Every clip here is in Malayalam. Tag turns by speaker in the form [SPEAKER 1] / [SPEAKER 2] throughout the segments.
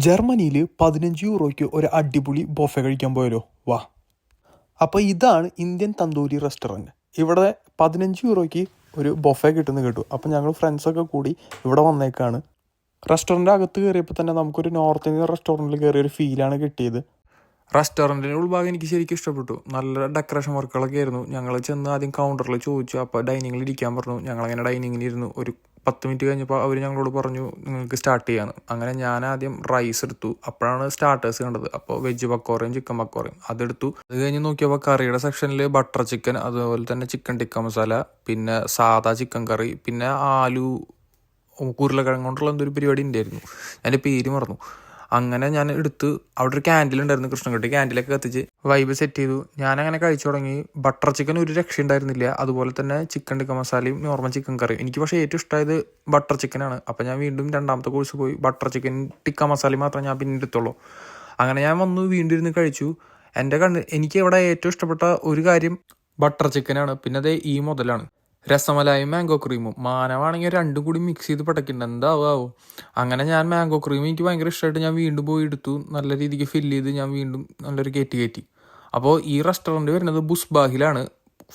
[SPEAKER 1] ജർമ്മനിയിൽ 15 യൂറോയ്ക്ക് ഒരു അടിപൊളി ബൊഫെ കഴിക്കാൻ പോയാലോ? വാ. അപ്പോൾ ഇതാണ് ഇന്ത്യൻ തന്തൂരി റെസ്റ്റോറൻറ്റ്. ഇവിടെ 15 യൂറോയ്ക്ക് ഒരു ബൊഫെ കിട്ടുന്ന കേട്ടു. അപ്പോൾ ഞങ്ങൾ ഫ്രണ്ട്സൊക്കെ കൂടി ഇവിടെ വന്നേക്കാണ്. റെസ്റ്റോറൻറ്റ് അകത്ത് കയറിയപ്പോൾ തന്നെ നമുക്കൊരു നോർത്ത് ഇന്ത്യൻ റെസ്റ്റോറൻറ്റിൽ കയറിയ ഒരു ഫീലാണ് കിട്ടിയത്. റെസ്റ്റോറൻറ്റിൻ്റെ ഉൾഭാഗം എനിക്ക് ശരിക്കും ഇഷ്ടപ്പെട്ടു. നല്ല ഡെക്കറേഷൻ വർക്കുകളൊക്കെ ആയിരുന്നു. ഞങ്ങൾ ചെന്ന് ആദ്യം കൗണ്ടറിൽ ചോദിച്ചു. അപ്പോൾ ഡൈനിങ്ങിൽ ഇരിക്കാൻ പറഞ്ഞു. ഞങ്ങളങ്ങനെ ഡൈനിങ്ങിൽ ഇരുന്നു. ഒരു 10 മിനിറ്റ് കഴിഞ്ഞപ്പോൾ അവർ ഞങ്ങളോട് പറഞ്ഞു നിങ്ങൾക്ക് സ്റ്റാർട്ട് ചെയ്യാമെന്ന്. അങ്ങനെ ഞാൻ ആദ്യം റൈസ് എടുത്തു. അപ്പോഴാണ് സ്റ്റാർട്ടേഴ്സ് കണ്ടത്. അപ്പോൾ വെജ് പക്കോറയും ചിക്കൻ പക്കോറയും അതെടുത്തു. അത് കഴിഞ്ഞ് നോക്കിയപ്പോൾ കറിയുടെ സെക്ഷനിൽ ബട്ടർ ചിക്കൻ, അതുപോലെ തന്നെ ചിക്കൻ ടിക്ക മസാല, പിന്നെ സാദാ ചിക്കൻ കറി, പിന്നെ ആലു ഉരുളക്കിഴങ്ങ് കൊണ്ടുള്ള എന്തൊരു പരിപാടി ഉണ്ടായിരുന്നു. അതിൻ്റെ പേര് മറന്നു. അങ്ങനെ ഞാൻ എടുത്ത് അവിടെ ഒരു ക്യാൻഡിൽ ഉണ്ടായിരുന്നു. കൃഷ്ണൻകുട്ടി ക്യാൻഡിലൊക്കെ കത്തിച്ച് വൈബ് സെറ്റ് ചെയ്തു. ഞാനങ്ങനെ കഴിച്ചു തുടങ്ങി. ബട്ടർ ചിക്കൻ ഒരു രക്ഷ ഉണ്ടായിരുന്നില്ല. അതുപോലെ തന്നെ ചിക്കൻ ടിക്ക മസാലയും നോർമൽ ചിക്കൻ കറിയും. എനിക്ക് പക്ഷേ ഏറ്റവും ഇഷ്ടമായത് ബട്ടർ ചിക്കനാണ്. അപ്പോൾ ഞാൻ വീണ്ടും രണ്ടാമത്തെ കോഴ്സ് പോയി ബട്ടർ ചിക്കൻ ടിക്ക മസാലയും മാത്രമേ ഞാൻ പിന്നെ എടുത്തുള്ളൂ. അങ്ങനെ ഞാൻ വന്നു വീണ്ടും ഇരുന്ന് കഴിച്ചു. എനിക്ക് ഇവിടെ ഏറ്റവും ഇഷ്ടപ്പെട്ട ഒരു കാര്യം ബട്ടർ ചിക്കനാണ്. പിന്നെ അതേ ഈ മുതലാണ് രസമലായും മാംഗോ ക്രീമും. മാനവാണെങ്കിൽ രണ്ടും കൂടി മിക്സ് ചെയ്ത് പടക്കുന്നുണ്ട്. എന്താവോ. അങ്ങനെ ഞാൻ മാംഗോ ക്രീം എനിക്ക് ഭയങ്കര ഇഷ്ടമായിട്ട് ഞാൻ വീണ്ടും പോയി എടുത്തു. നല്ല രീതിക്ക് ഫില്ല് ചെയ്ത് ഞാൻ വീണ്ടും നല്ലൊരു കയറ്റി. അപ്പോൾ ഈ റെസ്റ്റോറൻറ്റ് വരുന്നത് ബുസ്ബാഹിലാണ്.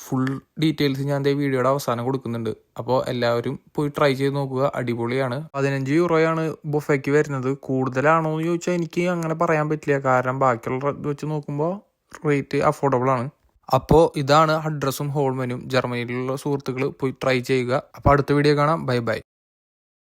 [SPEAKER 1] ഫുൾ ഡീറ്റെയിൽസ് ഞാൻ എൻ്റെ വീഡിയോയുടെ അവസാനം കൊടുക്കുന്നുണ്ട്. അപ്പോൾ എല്ലാവരും പോയി ട്രൈ ചെയ്ത് നോക്കുക. അടിപൊളിയാണ്. 15 യൂറോയാണ് ബൊഫയ്ക്ക് വരുന്നത്. കൂടുതലാണോ എന്ന് ചോദിച്ചാൽ എനിക്ക് അങ്ങനെ പറയാൻ പറ്റില്ല. കാരണം ബാക്കിയുള്ള വെച്ച് നോക്കുമ്പോൾ റേറ്റ് അഫോർഡബിൾ ആണ്. അപ്പോൾ ഇതാണ് അഡ്രസ്സും ഹോൾ മെനുവും. ജർമ്മനിയിലുള്ള സുഹൃത്തുക്കൾ പോയി ട്രൈ ചെയ്യുക. അപ്പോൾ അടുത്ത വീഡിയോ കാണാം. ബൈ.